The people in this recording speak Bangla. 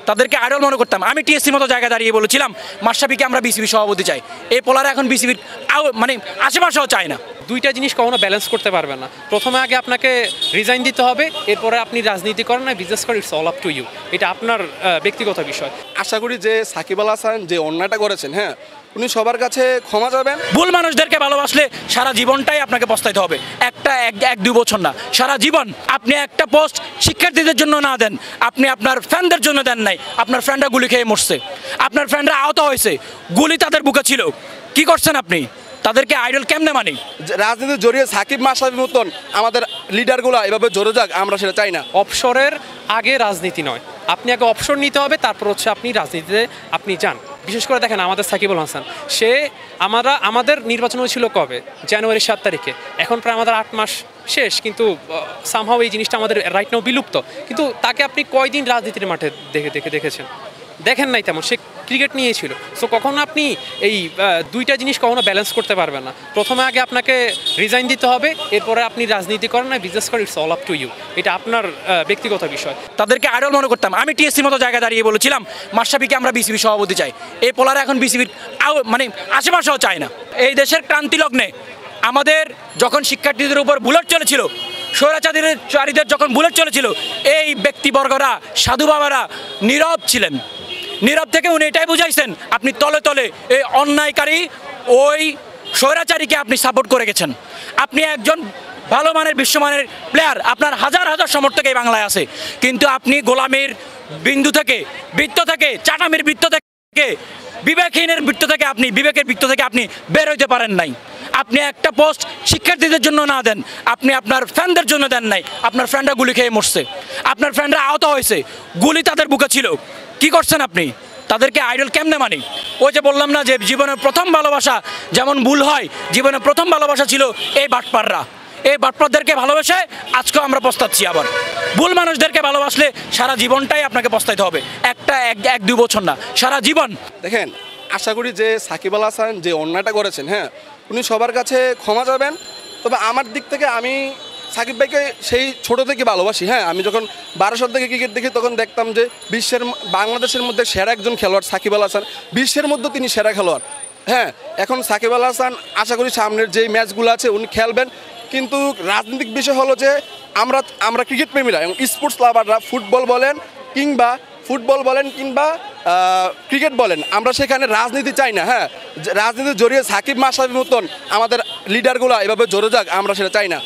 তাদেরকে আইডল মনে করতাম। আমি টিএসসির মতো জায়গায় দাঁড়িয়ে বলেছিলাম মাশরাফিকে আমরা বিসিবি সভাপতি চাই। এই পোলারে এখন বিসিবির মানে আশেপাশেও চায় না। দুইটা জিনিস কখনো ব্যালেন্স করতে পারবে না। প্রথমে আগে আপনাকে রিজাইন দিতে হবে, এরপরে আপনি রাজনীতি করেন না বিজনেস করেন, it's all up to you. এটা আপনার ব্যক্তিগত বিষয়। আশা করি যে সাকিব আল হাসান যে অন্যায়টা করেছেন, হ্যাঁ, উনি সবার কাছে ক্ষমা চাবেন। ভুল মানুষদেরকে ভালোবাসলে সারা জীবনটাই আপনাকে পস্তাইতে হবে। এক দুই বছর না, সারা জীবন। আপনি একটা পোস্ট শিক্ষার্থীদের জন্য না দেন, আপনি আপনার ফ্যানদের জন্য দেন নাই। আপনার ফ্যানরা গুলি খেয়ে মরছে, আপনার ফ্যানরা আহত হয়েছে, গুলি তাদের বুকে ছিল। কি করছেন আপনি? তাদেরকে আইডল কেমনে মানি? রাজনীতির জড়িয়ে সাকিব মাশরাফির মতন আমাদের লিডারগুলো এভাবে জড়ে যাক, আমরা সেটা চাই না। অবসরের আগে রাজনীতি নয়, আপনি আগে অবসর নিতে হবে, তারপর হচ্ছে আপনি রাজনীতিতে আপনি যান। বিশেষ করে দেখেন আমাদের সাকিব আল হাসান, আমাদের নির্বাচন হয়েছিল কবে? জানুয়ারি 7 তারিখে। এখন প্রায় আমাদের 8 মাস শেষ, কিন্তু সামহাও এই জিনিসটা আমাদের রাইট নাও বিলুপ্ত। কিন্তু তাকে আপনি কয়দিন রাজনীতির মাঠে দেখেছেন? দেখেন নাই তেমন। সে ক্রিকেট নিয়েছিল। সো কখনো আপনি এই দুইটা জিনিস কখনো ব্যালেন্স করতে পারবেন না। প্রথমে আগে আপনাকে রিজাইন দিতে হবে, এরপরে আপনি রাজনীতি করেন না বিজনেস করেন, it's all up to you. এটা আপনার ব্যক্তিগত বিষয়। তাদেরকে আইডল মনে করতাম। আমি টিএসসির মতো জায়গায় দাঁড়িয়ে বলেছিলাম মাশরাফিকে আমরা বিসিবি সভাপতি চাই। এই পোলারে এখন বিসিবির মানে আশেপাশেও চায় না। এই দেশের ক্রান্তি লগ্নে আমাদের যখন শিক্ষার্থীদের উপর বুলেট চলেছিল, স্বৈরাচারীদের যখন বুলেট চলেছিল, এই ব্যক্তিবর্গরা, সাধু বাবারা নীরব ছিলেন। নীরব থেকে উনি এটাই বুঝাইছেন আপনি তলে তলে এই অন্যায়কারী ওই স্বৈরাচারীকে আপনি সাপোর্ট করে গেছেন। আপনি একজন ভালো মানের বিশ্বমানের প্লেয়ার, আপনার হাজার হাজার সমর্থক এই বাংলায় আছে, কিন্তু আপনি গোলামির বিন্দু থেকে, বৃত্ত থেকে, চাটামির বৃত্ত থেকে, বিবেকহীনের বৃত্ত থেকে, আপনি বিবেকের বৃত্ত থেকে আপনি বের হইতে পারেন নাই। আপনি একটা পোস্ট শিক্ষার্থীদের জন্য না দেন, আপনি আপনার ফ্যানদের জন্য দেন নাই। আপনার ফ্যানরা গুলি খেয়ে মরছে, আপনার ফ্যানরা আহত হয়েছে, গুলি তাদের বুকে ছিল। কি করছেন আপনি? তাদেরকে আইডল কেমনে মানি? ওই যে বললাম না যে জীবনের প্রথম ভালোবাসা যেমন ভুল হয়, জীবনের প্রথম ভালোবাসা ছিল এই বাটপাররা। এই বাটপারদেরকে ভালোবেসে আজকেও আমরা পস্তাচ্ছি। আবার ভুল মানুষদেরকে ভালোবাসলে সারা জীবনটাই আপনাকে পস্তাইতে হবে। এক দুই বছর না, সারা জীবন। দেখেন, আশা করি যে সাকিব আল হাসান যে অন্যায়টা করেছেন, হ্যাঁ, উনি সবার কাছে ক্ষমা চাবেন। তবে আমার দিক থেকে আমি সাকিব ভাইকে সেই ছোট থেকে ভালোবাসি। হ্যাঁ, আমি যখন 12 সাল থেকে ক্রিকেট দেখি তখন দেখতাম যে বাংলাদেশের মধ্যে সেরা একজন খেলোয়াড় সাকিব আল হাসান, বিশ্বের মধ্যে তিনি সেরা খেলোয়াড়। হ্যাঁ, এখন সাকিব আল হাসান আশা করি সামনের যেই ম্যাচগুলো আছে উনি খেলবেন। কিন্তু রাজনৈতিক বিষয় হলো যে আমরা ক্রিকেট প্রেমীরা এবং স্পোর্টস লাভাররা ফুটবল বলেন কিংবা ক্রিকেট বলেন, আমরা সেখানে রাজনীতি চাই না। হ্যাঁ, রাজনীতির জড়িয়ে সাকিব মাশরাফির মতন আমাদের লিডারগুলো এভাবে জড়ে যাক, আমরা সেটা চাই না।